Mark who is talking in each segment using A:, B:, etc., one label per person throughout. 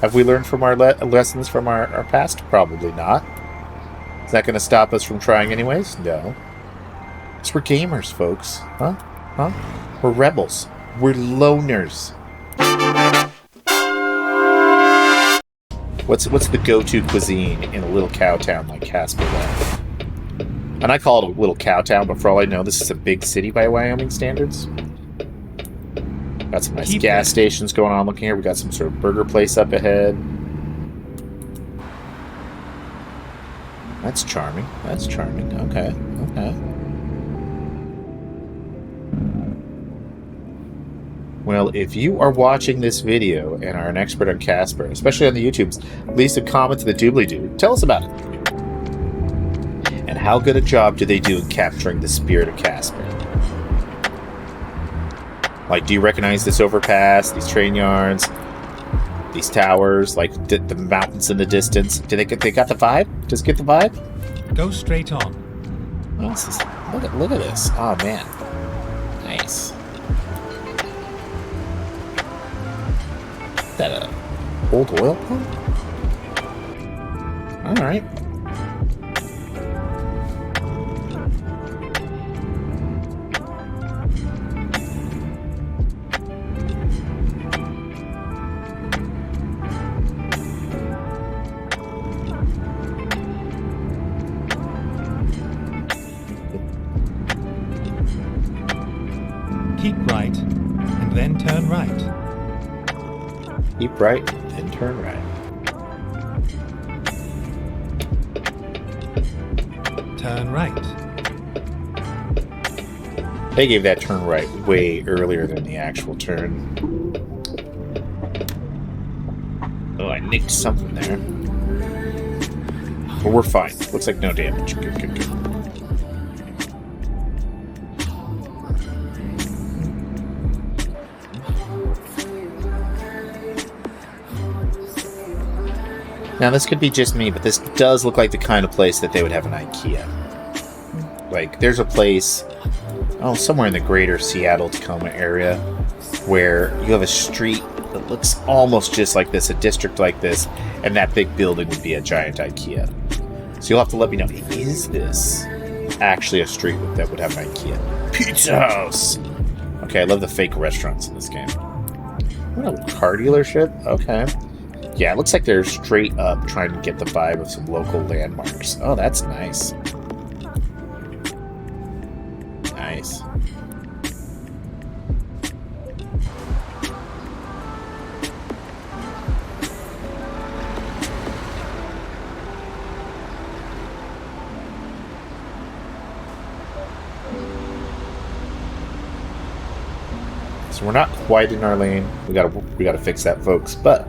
A: Have we learned from our lessons from our past? Probably not. Is that going to stop us from trying anyways? No. Because we're gamers, folks. Huh? Huh? We're rebels. We're loners. What's the go-to cuisine in a little cow town like Casper? And I call it a little cow town, but for all I know, this is a big city by Wyoming standards. Got some nice gas stations going on. Looking here, we got some sort of burger place up ahead. That's charming. That's charming. Okay. Okay. Well, if you are watching this video and are an expert on Casper, especially on the YouTubes, leave some comments in the doobly-doo. Tell us about it. And how good a job do they do in capturing the spirit of Casper? Like, do you recognize this overpass, these train yards, these towers, like the mountains in the distance? Do they got the vibe? Just get the vibe?
B: Go straight on.
A: What else is, look at this. Oh man, nice. Is that a old oil pump? All right.
B: Keep right, and then turn right.
A: Keep right, and turn right.
B: Turn right.
A: They gave that turn right way earlier than the actual turn. Oh, I nicked something there. But we're fine. Looks like no damage. Good, good, good. Now, this could be just me, but this does look like the kind of place that they would have an IKEA. Like, there's a place, somewhere in the greater Seattle-Tacoma area, where you have a street that looks almost just like this, a district like this, and that big building would be a giant IKEA. So you'll have to let me know, is this actually a street that would have an IKEA? Pizza House! Okay, I love the fake restaurants in this game. What, a car dealership? Okay. Yeah, it looks like they're straight up trying to get the vibe of some local landmarks. Oh, that's nice. Nice. So we're not quite in our lane. We gotta fix that, folks, but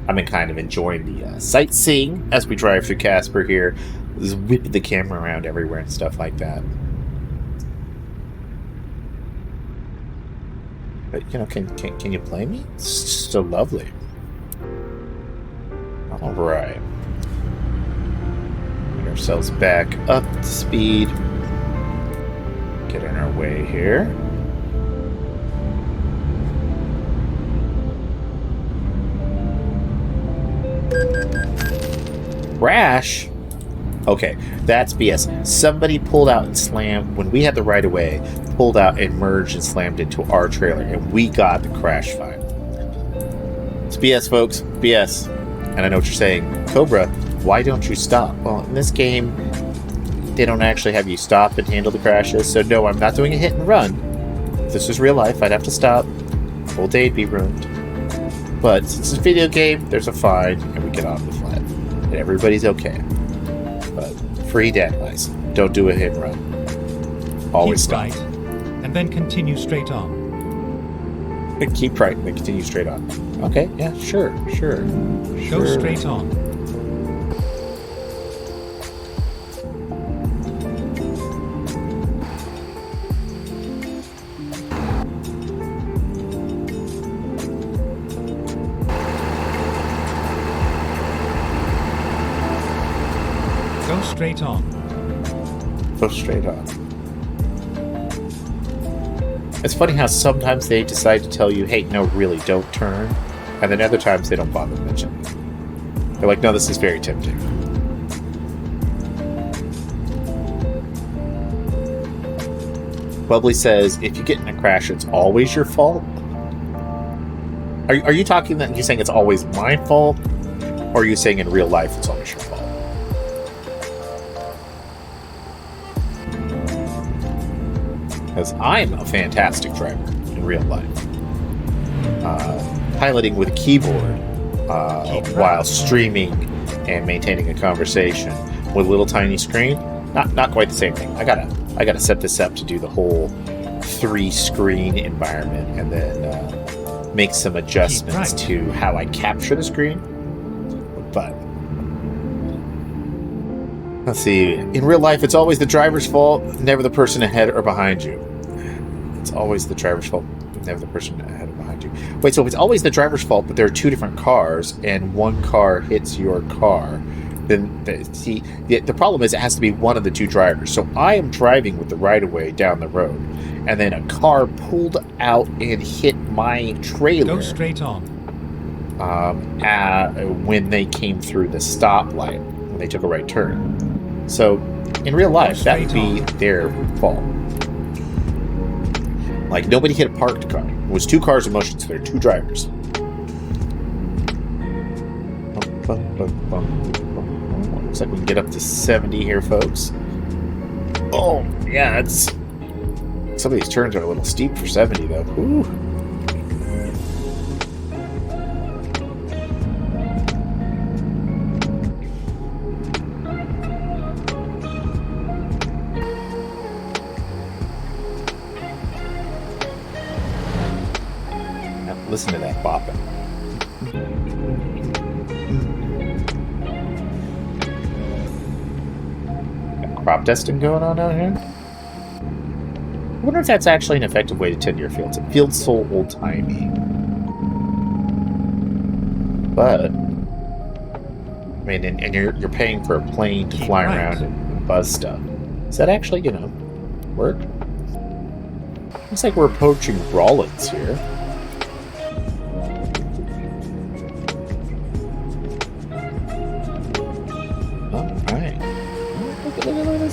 A: I've been kind of enjoying the sightseeing as we drive through Casper here. Just whipping the camera around everywhere and stuff like that. But, you know, can you play me? It's so lovely. Alright. Get ourselves back up to speed. Get on our way here. Crash? Okay, that's BS. Somebody pulled out and slammed, when we had the right of way, pulled out and merged and slammed into our trailer, and we got the crash fine. It's BS, folks. BS. And I know what you're saying. Cobra, why don't you stop? Well, in this game, they don't actually have you stop and handle the crashes, so no, I'm not doing a hit and run. If this was real life, I'd have to stop. Whole day'd be ruined. But since it's a video game, there's a fine, and we get on with life. And everybody's okay. But free dad advice. Don't do a hit and run. Always
B: Keep
A: stop.
B: right, and then continue straight on.
A: Keep right and then continue straight on. Okay, yeah, sure.
B: Go straight on. Go straight on.
A: Go straight on. It's funny how sometimes they decide to tell you, hey, no, really, don't turn. And then other times they don't bother to mention it. They're like, no, this is very tempting. Bubbly says, if you get in a crash, it's always your fault. Are you talking that you're saying it's always my fault? Or are you saying in real life it's always your fault? Because I'm a fantastic driver in real life. Piloting with a keyboard while streaming and maintaining a conversation with a little tiny screen, not quite the same thing. I gotta set this up to do the whole 3-screen environment and then make some adjustments to how I capture the screen. But let's see. In real life, it's always the driver's fault, never the person ahead or behind you. It's always the driver's fault, never the person ahead or behind you. Wait, so if it's always the driver's fault, but there are 2 different cars, and one car hits your car, then the problem is it has to be one of the 2 drivers. So I am driving with the right-of-way down the road, and then a car pulled out and hit my trailer.
B: Go straight on.
A: When they came through the stoplight, when they took a right turn. So in real life, that would be their fault. Like, nobody hit a parked car. It was 2 cars in motion, so there are 2 drivers. Looks like we can get up to 70 here, folks. Oh, yeah, it's... Some of these turns are a little steep for 70, though. Ooh. Listen to that bopping. Got crop dusting going on out here. I wonder if that's actually an effective way to tend your fields. It feels so old-timey. But I mean, and you're paying for a plane to fly around and buzz stuff. Is that actually gonna work? Looks like we're approaching Rollins here.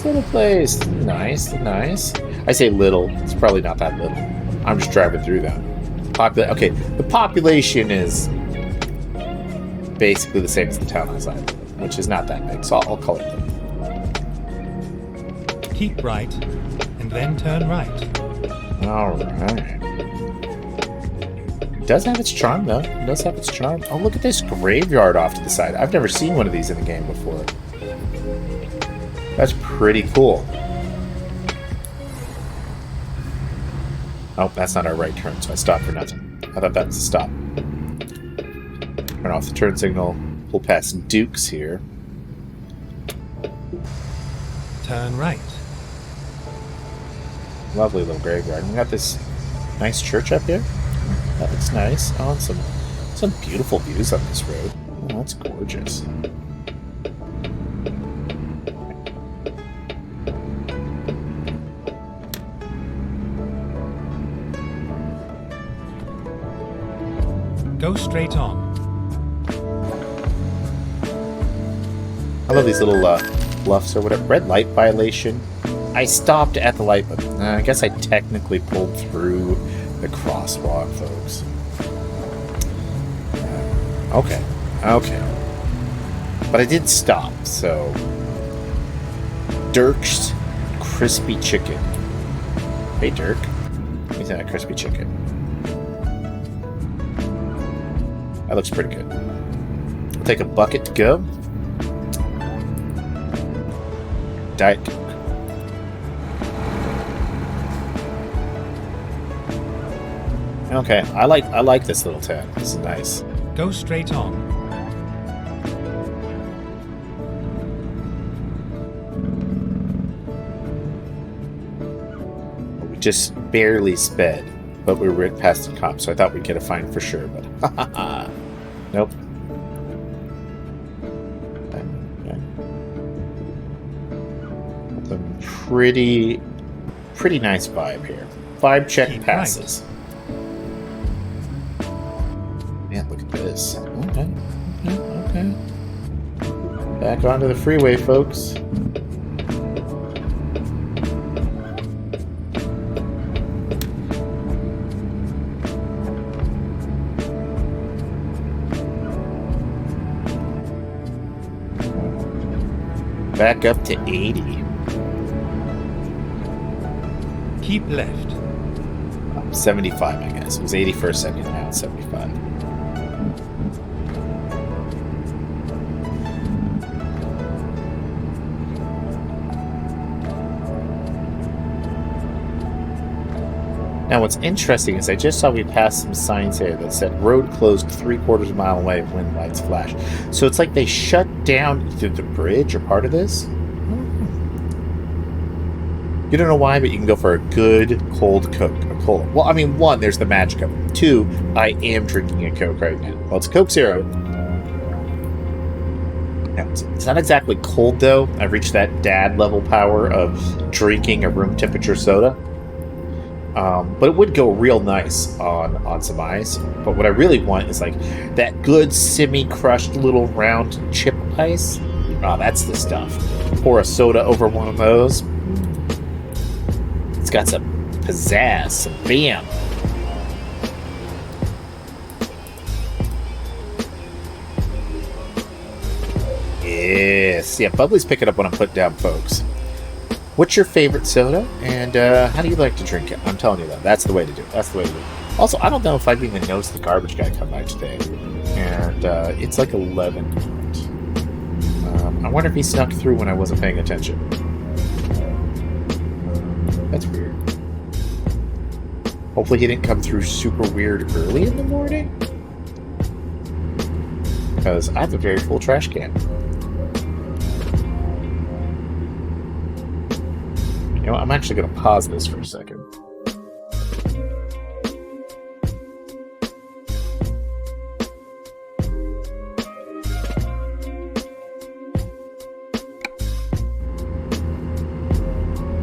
A: Little place. Nice. I say little. It's probably not that little. I'm just driving through that. Okay, the population is basically the same as the town I live in, which is not that big, so I'll call it that.
B: Keep right, and then turn right.
A: Alright. It does have its charm, though. It does have its charm. Oh, look at this graveyard off to the side. I've never seen one of these in the game before. That's pretty cool. Oh, that's not our right turn, so I stopped for nothing. I thought that was a stop. Turn off the turn signal. Pull past Duke's here.
B: Turn right.
A: Lovely little graveyard. We got this nice church up here. That looks nice. Oh, and some beautiful views on this road. Oh, that's gorgeous.
B: Go straight on.
A: I love these little bluffs or whatever. Red light violation. I stopped at the light, but I guess I technically pulled through the crosswalk, folks. Okay. But I did stop, so... Dirk's Crispy Chicken. Hey, Dirk. Give me that crispy chicken. That looks pretty good. I'll take a bucket to go. Diet Coke. Okay, I like this little town. This is nice.
B: Go straight on.
A: We just barely sped, but we were past the cop, so I thought we'd get a fine for sure, but nope. Pretty nice vibe here. Vibe check passes. Man, look at this. can. Back onto the freeway, folks. Back up to 80.
B: Keep left.
A: 75, I guess. It was 80 for a second, now it's 75. Now, what's interesting is I just saw we passed some signs here that said road closed 3/4 mile away when lights flash. So it's like they shut down either the bridge or part of this. You don't know why, but you can go for a good cold Coke, a cola. Well, I mean, one, there's the magic of it. Two, I am drinking a Coke right now. Well, it's Coke Zero. Now, it's not exactly cold, though. I've reached that dad level power of drinking a room temperature soda. But it would go real nice on some ice. But what I really want is like that good semi-crushed little round chip ice. Oh, that's the stuff. Pour a soda over one of those. It's got some pizzazz, some bam. Yes. Yeah, Bubbly's picking up what I'm putting down, folks. What's your favorite soda, and how do you like to drink it? I'm telling you that. That's the way to do it. That's the way to do it. Also, I don't know if I've even noticed the garbage guy come by today. And it's like 11. I wonder if he snuck through when I wasn't paying attention. That's weird. Hopefully he didn't come through super weird early in the morning. Because I have a very full trash can. You know, I'm actually going to pause this for a second.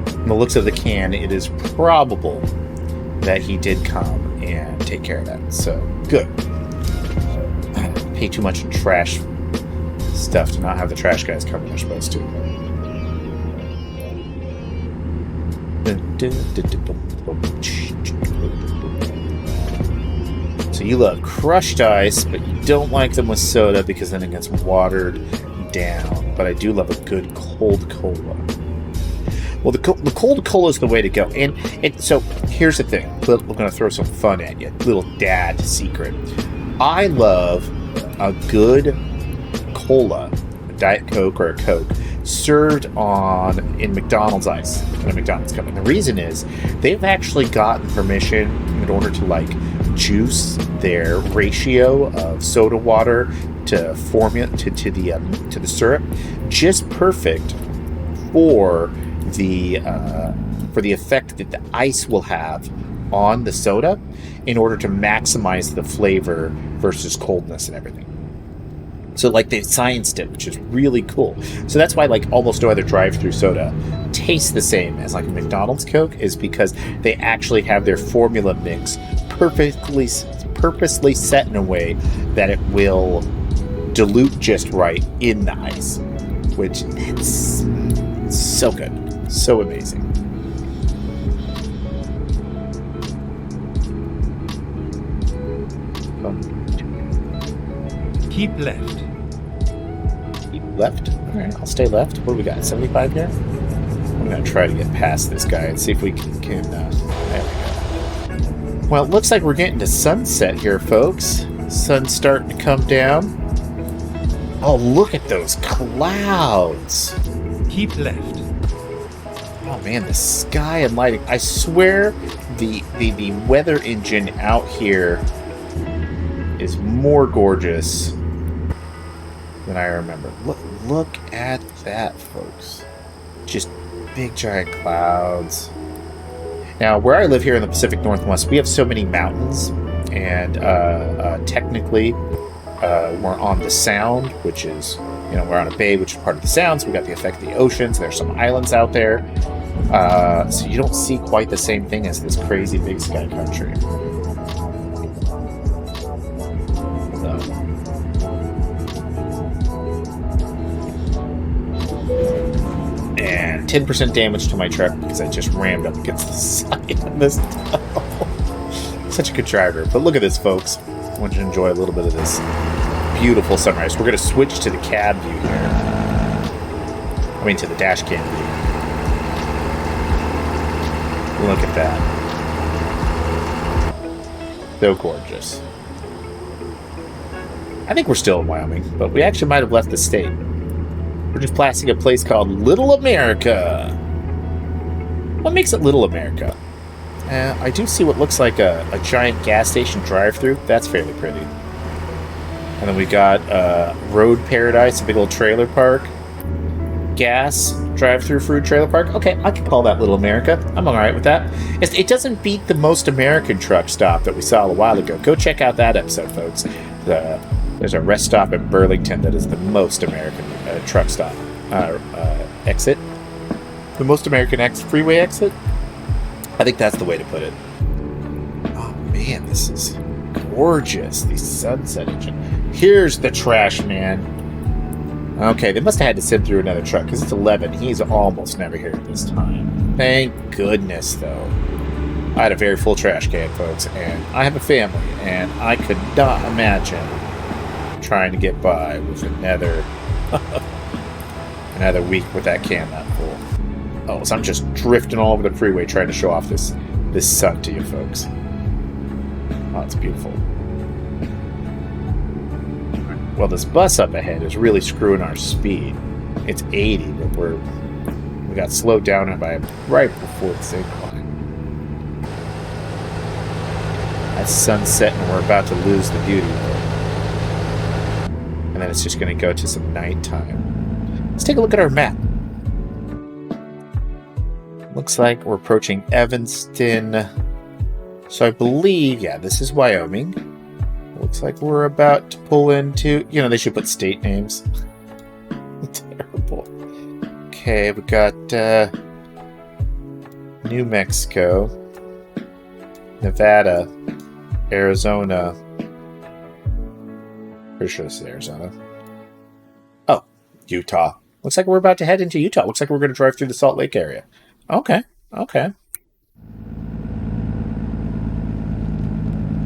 A: From the looks of the can, it is probable that he did come and take care of that. So, good. I pay too much in trash stuff to not have the trash guys come when they're supposed to. So you love crushed ice, but you don't like them with soda because then it gets watered down. But I do love a good cold cola. Well, the cold cola is the way to go. And so here's the thing. We're going to throw some fun at you. Little dad secret. I love a good cola, a Diet Coke or a Coke, served in McDonald's ice in a McDonald's cup. And the reason is they've actually gotten permission in order to like juice their ratio of soda water to formula to the syrup just perfect for the effect that the ice will have on the soda in order to maximize the flavor versus coldness and everything. So like they scienced it, which is really cool. So that's why like almost no other drive-through soda tastes the same as like a McDonald's Coke, is because they actually have their formula mix purposely set in a way that it will dilute just right in the ice, which it's so good, so amazing.
B: Keep left.
A: Keep left? Alright, I'll stay left. What do we got? 75 here? I'm going to try to get past this guy and see if we can there we go. Well, it looks like we're getting to sunset here, folks. Sun's starting to come down. Oh, look at those clouds.
B: Keep left.
A: Oh man, the sky and lighting. I swear the weather engine out here is more gorgeous than I remember. Look at that, folks. Just big giant clouds. Now, where I live here in the Pacific Northwest, we have so many mountains, and technically we're on the Sound, which is, we're on a bay, which is part of the Sound, so we got the effect of the oceans. There's some islands out there. So you don't see quite the same thing as this crazy big sky country. 10% damage to my truck because I just rammed up against the side of this tunnel. Such a good driver. But look at this, folks. I want you to enjoy a little bit of this beautiful sunrise. We're going to switch to the cab view here. I mean, to the dash cam view. Look at that. So gorgeous. I think we're still in Wyoming, but we actually might have left the state. We're just passing a place called Little America. What makes it Little America? I do see what looks like a giant gas station drive-through. That's fairly pretty. And then we got Road Paradise, a big old trailer park. Gas drive-through food trailer park. Okay, I can call that Little America. I'm alright with that. It doesn't beat the Most American Truck Stop that we saw a while ago. Go check out that episode, folks. There's a rest stop in Burlington that is the Most American Truck Stop exit. The Most American Freeway exit? I think that's the way to put it. Oh man, this is gorgeous. The sunset engine. Here's the trash man. Okay, they must have had to send through another truck because it's 11. He's almost never here at this time. Thank goodness, though. I had a very full trash can, folks, and I have a family, and I could not imagine trying to get by with another week with that can that full. Oh, so I'm just drifting all over the freeway trying to show off this sun to you, folks. Oh, it's beautiful. Well, this bus up ahead is really screwing our speed. It's 80, but we got slowed down by right before this incline. That's sunset, and we're about to lose the beauty of it. And then it's just going to go to some nighttime. Let's take a look at our map. Looks like we're approaching Evanston. So I believe, yeah, this is Wyoming. Looks like we're about to pull into... You know, they should put state names. Terrible. Okay, we got New Mexico, Nevada, Arizona. Pretty sure this is Arizona. Oh, Utah. Looks like we're about to head into Utah. Looks like we're going to drive through the Salt Lake area. Okay, okay.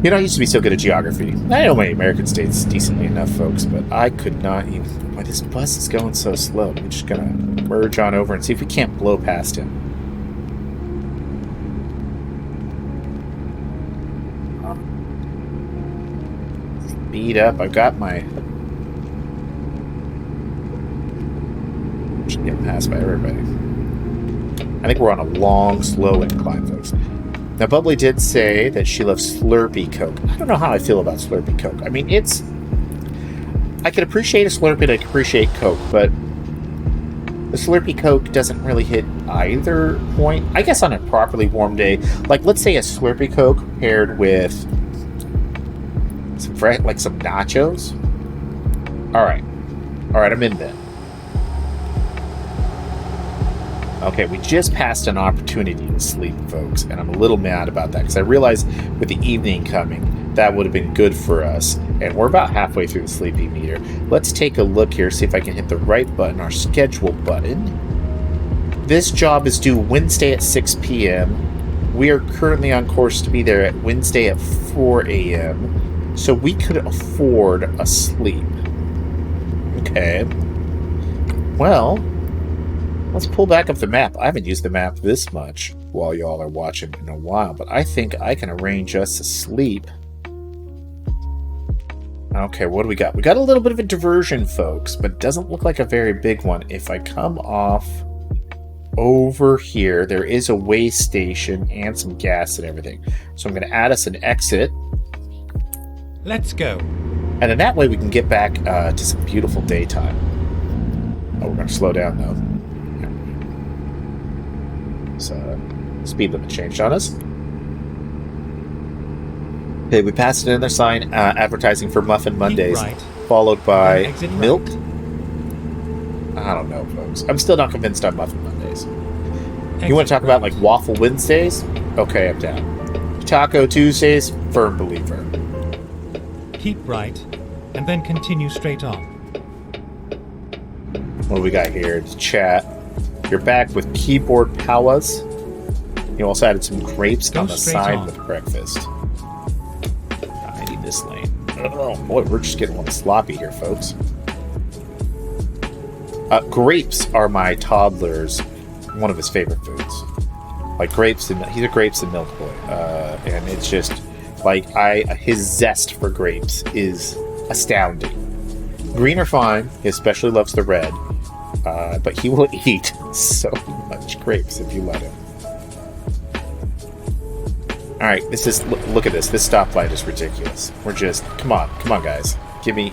A: You know, I used to be so good at geography. I know my American states decently enough, folks, but I could not even... Why, this bus is going so slow. I'm just going to merge on over and see if we can't blow past him. Speed up. I've got my... Just getting passed by everybody. I think we're on a long, slow incline, folks. Now, Bubbly did say that she loves Slurpee Coke. I don't know how I feel about Slurpee Coke. I mean, it's... I can appreciate a Slurpee and I can appreciate Coke, but the Slurpee Coke doesn't really hit either point. I guess on a properly warm day, like, let's say a Slurpee Coke paired with some nachos. All right, I'm in then. Okay, we just passed an opportunity to sleep, folks, and I'm a little mad about that because I realized with the evening coming, that would have been good for us, and we're about halfway through the sleeping meter. Let's take a look here, see if I can hit the right button, our schedule button. This job is due Wednesday at 6 p.m. We are currently on course to be there at Wednesday at 4 a.m., so we could afford a sleep. Okay. Well... Let's pull back up the map. I haven't used the map this much while y'all are watching in a while, but I think I can arrange us to sleep. Okay, what do we got? We got a little bit of a diversion, folks, but it doesn't look like a very big one. If I come off over here, there is a way station and some gas and everything. So I'm going to add us an exit.
B: Let's go.
A: And then that way we can get back to some beautiful daytime. Oh, we're going to slow down, though. So, speed limit changed on us. Okay, we passed another sign advertising for Muffin Mondays,
B: right.
A: Followed by milk.
B: Right.
A: I don't know, folks. I'm still not convinced on Muffin Mondays. You want to talk about, like, Waffle Wednesdays? Okay, I'm down. Taco Tuesdays? Firm believer.
B: Keep right, and then continue straight on.
A: What do we got here? The chat. You're back with keyboard powers. You also added some grapes
B: Go
A: on the
B: straight
A: side
B: on.
A: with breakfast. I need this lane. Oh boy, we're just getting a little sloppy here, folks. Grapes are my toddler's one of his favorite foods. Like grapes and he's a grapes and milk boy, and it's just like his zest for grapes is astounding. Green are fine. He especially loves the red, but he will eat so much grapes if you let him. All right, look at this. This stoplight is ridiculous. We're just come on, guys, give me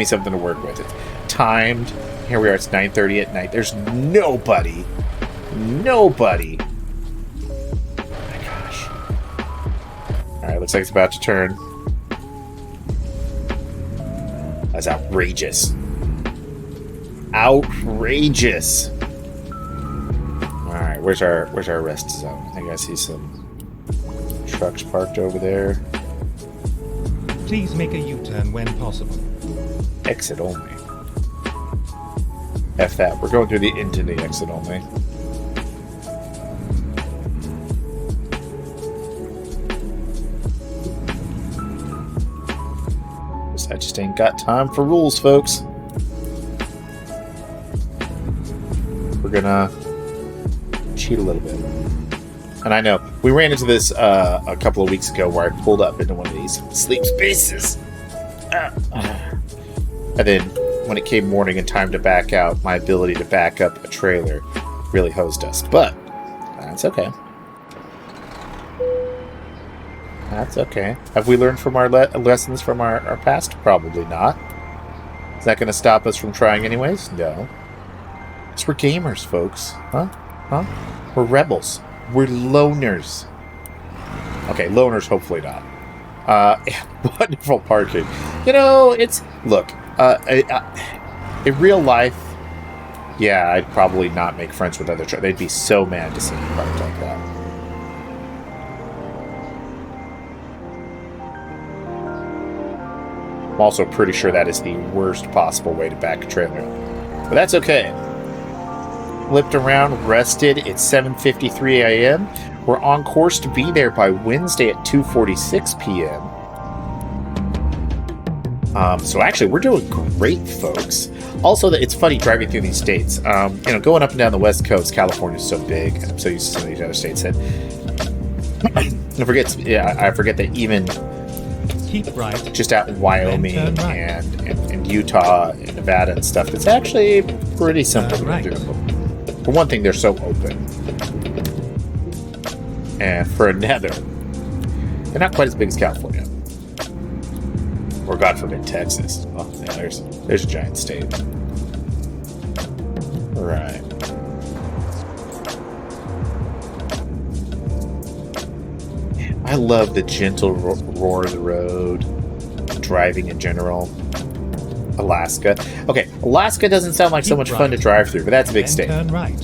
A: something to work with. It's timed. Here we are. It's 9:30 at night. There's nobody. Oh my gosh. All right, looks like it's about to turn. That's outrageous. Outrageous. All right, where's our rest zone? I think I see some trucks parked over there.
B: Please make a U-turn when possible.
A: Exit only. F that. We're going through into the exit only. I just ain't got time for rules, folks. We're gonna cheat a little bit. And I know, we ran into this a couple of weeks ago where I pulled up into one of these sleep spaces. And then when it came morning and time to back out, my ability to back up a trailer really hosed us. But that's okay. That's okay. Have we learned from our lessons from our past? Probably not. Is that going to stop us from trying anyways? No. Because we're gamers, folks. Huh? We're rebels. We're loners. Okay, loners, hopefully not. Wonderful parking. You know, it's... Look, in real life, yeah, I'd probably not make friends with other... They'd be so mad to see me parked like that. I'm also pretty sure that is the worst possible way to back a trailer up. But that's okay. Flipped around, rested. It's 7:53 a.m. We're on course to be there by Wednesday at 2:46 p.m. So actually, we're doing great, folks. Also, it's funny driving through these states. Going up and down the West Coast, California is so big, and I'm so used to some of these other states that I forget that even
B: Keep right.
A: just out in Wyoming
B: Then turn right.
A: and Utah and Nevada and stuff, it's actually pretty simple to
B: Right.
A: do. For one thing, they're so open. And for another, they're not quite as big as California. Or, God forbid, Texas. Oh, yeah, there's a giant state. Right. I love the gentle roar of the road, driving in general. Alaska. Okay, Alaska doesn't sound like so much fun to drive through, but that's a big
B: Then
A: state.
B: turn right.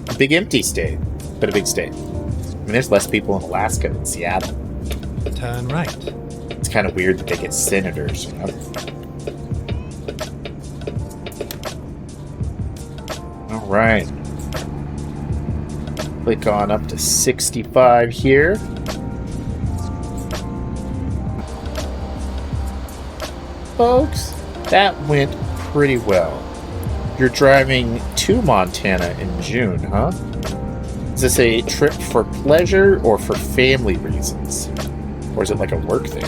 A: A big empty state, but a big state. I mean, there's less people in Alaska than Seattle.
B: Turn right.
A: It's kind of weird that they get senators, you know? All right. Click on up to 65 here. Folks, that went pretty well. You're driving to Montana in June, huh? Is this a trip for pleasure or for family reasons? Or is it like a work thing?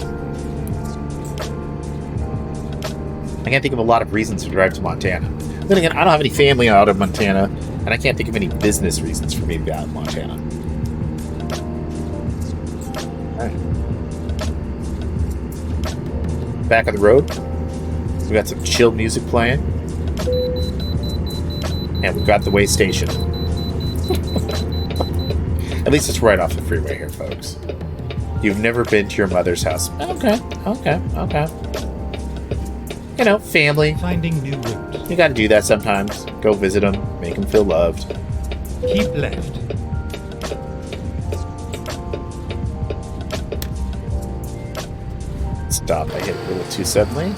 A: I can't think of a lot of reasons to drive to Montana. Then again, I don't have any family out of Montana, and I can't think of any business reasons for me to be out of Montana. All right. Back on the road. We got some chill music playing. And we've got the way station. At least it's right off the freeway here, folks. You've never been to your mother's house. Okay. You know, family.
B: Finding new route.
A: You gotta do that sometimes. Go visit them, make them feel loved.
B: Keep left.
A: Stop, I hit a little too suddenly.